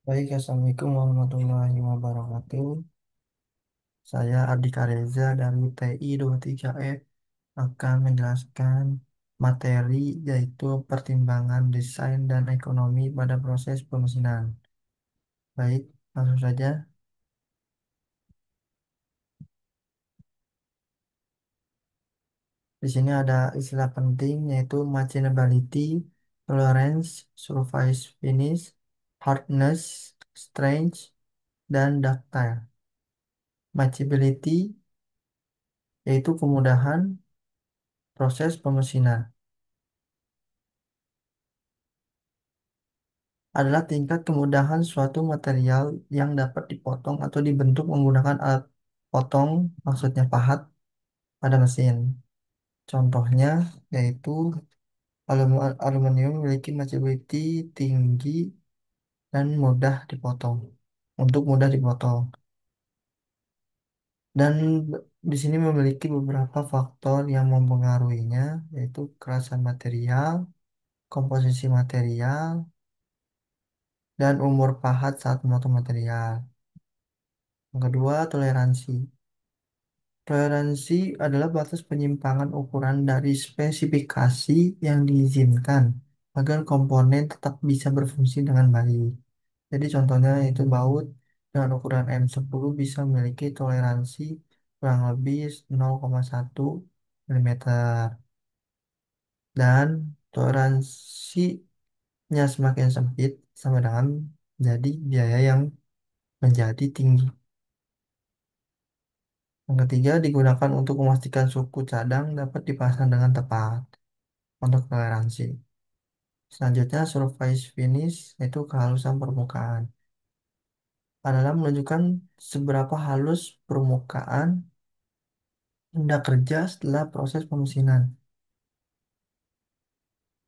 Baik, Assalamualaikum warahmatullahi wabarakatuh. Saya Ardika Reza dari TI 23F akan menjelaskan materi yaitu pertimbangan desain dan ekonomi pada proses pemesinan. Baik, langsung saja. Di sini ada istilah penting yaitu machinability, tolerance, surface finish, hardness, strength, dan ductile. Machinability yaitu kemudahan proses pemesinan. Adalah tingkat kemudahan suatu material yang dapat dipotong atau dibentuk menggunakan alat potong, maksudnya pahat, pada mesin. Contohnya yaitu aluminium memiliki materiality tinggi dan mudah dipotong. Untuk mudah dipotong. Dan di sini memiliki beberapa faktor yang mempengaruhinya, yaitu kerasan material, komposisi material, dan umur pahat saat memotong material. Yang kedua, toleransi. Toleransi adalah batas penyimpangan ukuran dari spesifikasi yang diizinkan agar komponen tetap bisa berfungsi dengan baik. Jadi contohnya itu baut dengan ukuran M10 bisa memiliki toleransi kurang lebih 0,1 mm dan toleransinya semakin sempit sama dengan jadi biaya yang menjadi tinggi. Yang ketiga, digunakan untuk memastikan suku cadang dapat dipasang dengan tepat untuk toleransi. Selanjutnya, surface finish yaitu kehalusan permukaan. Adalah menunjukkan seberapa halus permukaan benda kerja setelah proses pemesinan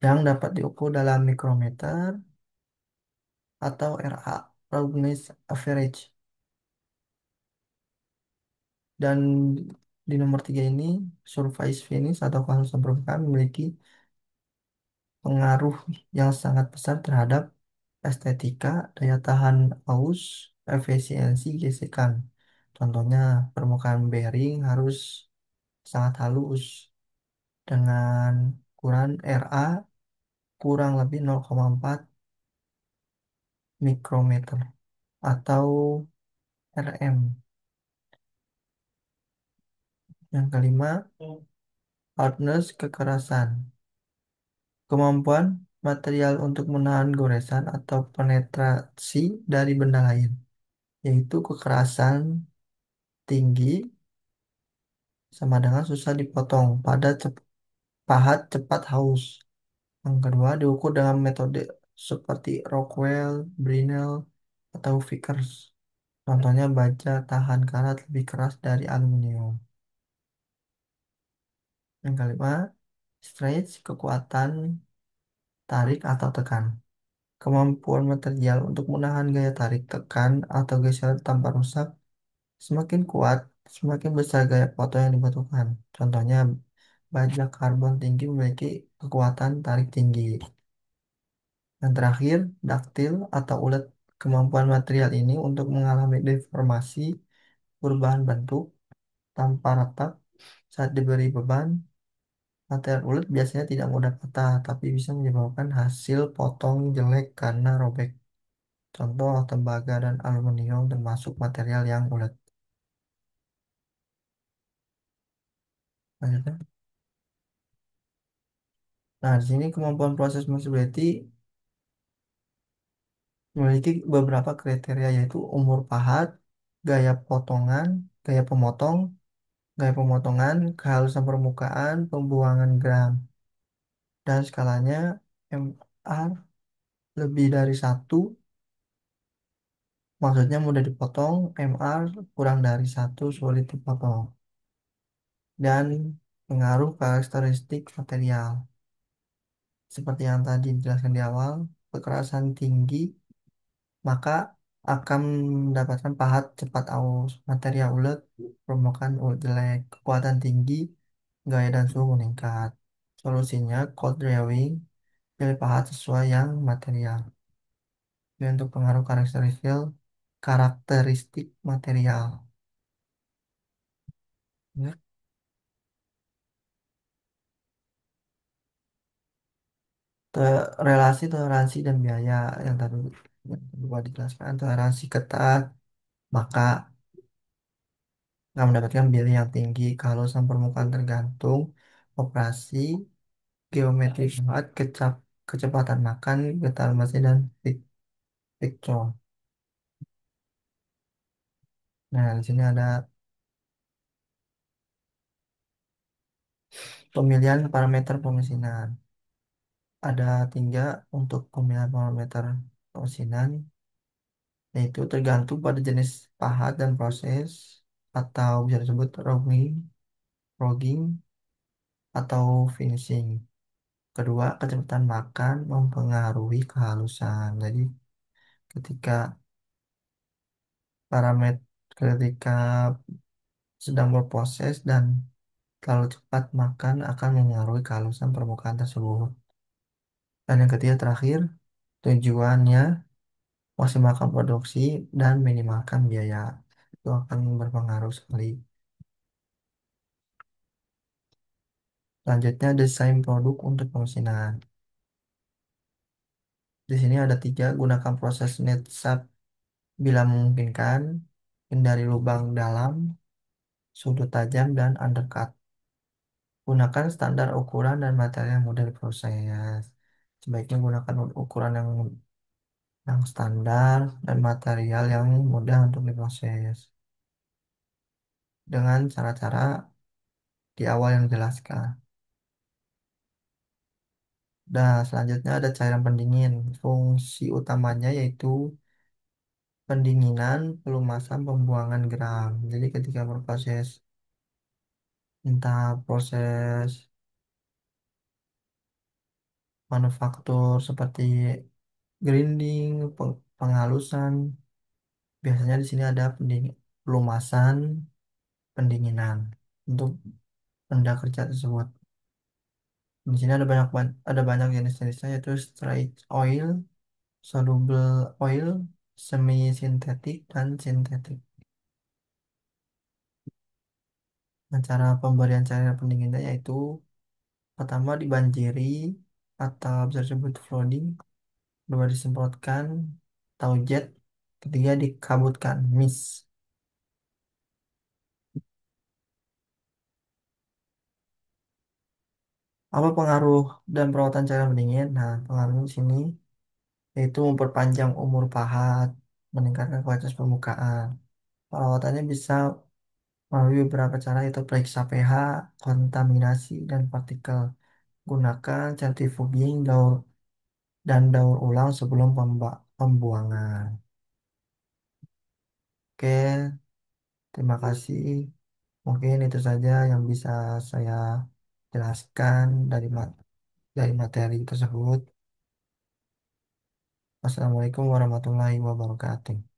yang dapat diukur dalam mikrometer atau RA, roughness average. Dan di nomor tiga ini, surface finish atau kehalusan permukaan memiliki pengaruh yang sangat besar terhadap estetika, daya tahan aus, efisiensi gesekan. Contohnya, permukaan bearing harus sangat halus dengan ukuran RA kurang lebih 0,4 mikrometer atau RM. Yang kelima, hardness kekerasan. Kemampuan material untuk menahan goresan atau penetrasi dari benda lain, yaitu kekerasan tinggi sama dengan susah dipotong pada pahat cepat haus. Yang kedua, diukur dengan metode seperti Rockwell, Brinell, atau Vickers. Contohnya baja tahan karat lebih keras dari aluminium. Yang kelima, stretch, kekuatan tarik atau tekan. Kemampuan material untuk menahan gaya tarik, tekan, atau geseran tanpa rusak semakin kuat, semakin besar gaya potong yang dibutuhkan. Contohnya, baja karbon tinggi memiliki kekuatan tarik tinggi. Yang terakhir, daktil atau ulet. Kemampuan material ini untuk mengalami deformasi, perubahan bentuk, tanpa retak saat diberi beban. Material ulet biasanya tidak mudah patah, tapi bisa menyebabkan hasil potong jelek karena robek. Contoh, tembaga dan aluminium termasuk material yang ulet. Lanjutnya. Nah, di sini kemampuan proses mixability memiliki beberapa kriteria yaitu umur pahat, gaya potongan, gaya pemotong, gaya pemotongan, kehalusan permukaan, pembuangan gram, dan skalanya MR lebih dari satu, maksudnya mudah dipotong, MR kurang dari satu, sulit dipotong, dan pengaruh karakteristik material. Seperti yang tadi dijelaskan di awal, kekerasan tinggi maka akan mendapatkan pahat cepat aus, material ulet, permukaan ulet jelek, kekuatan tinggi, gaya dan suhu meningkat. Solusinya, cold drawing, pilih pahat sesuai yang material. Dan untuk pengaruh karakteristik material. Ya. Relasi toleransi dan biaya yang tadi gua dijelaskan. Toleransi ketat, maka nggak mendapatkan biaya yang tinggi. Kalau sang permukaan tergantung operasi geometri pesawat, kecepatan makan, getaran mesin, dan picture. Nah, di sini ada pemilihan parameter pemesinan. Ada tiga untuk pemilihan parameter pemesinan, yaitu tergantung pada jenis pahat dan proses, atau bisa disebut rogging, atau finishing. Kedua, kecepatan makan mempengaruhi kehalusan. Jadi, ketika parameter ketika sedang berproses dan terlalu cepat makan akan mempengaruhi kehalusan permukaan tersebut. Dan yang ketiga terakhir, tujuannya maksimalkan produksi dan minimalkan biaya. Itu akan berpengaruh sekali. Selanjutnya, desain produk untuk pemesinan. Di sini ada tiga, gunakan proses net shap bila memungkinkan, hindari lubang dalam, sudut tajam, dan undercut. Gunakan standar ukuran dan material yang mudah diproses. Sebaiknya gunakan ukuran yang standar dan material yang mudah untuk diproses. Dengan cara-cara di awal yang dijelaskan. Dan selanjutnya ada cairan pendingin. Fungsi utamanya yaitu pendinginan, pelumasan, pembuangan geram. Jadi ketika berproses, entah proses manufaktur seperti grinding, penghalusan, biasanya di sini ada pelumasan, pendinginan untuk benda kerja tersebut. Di sini ada banyak jenis-jenisnya, yaitu straight oil, soluble oil, semi sintetik, dan sintetik. Nah, cara pemberian cairan pendinginnya yaitu pertama dibanjiri atau bisa disebut flooding, kedua disemprotkan atau jet, ketiga dikabutkan mist. Apa pengaruh dan perawatan cairan pendingin? Nah, pengaruhnya di sini yaitu memperpanjang umur pahat, meningkatkan kualitas permukaan. Perawatannya bisa melalui beberapa cara, yaitu periksa pH, kontaminasi, dan partikel. Gunakan centrifuging dan daur ulang sebelum pembuangan. Oke, terima kasih. Mungkin itu saja yang bisa saya jelaskan dari materi tersebut. Wassalamualaikum warahmatullahi wabarakatuh.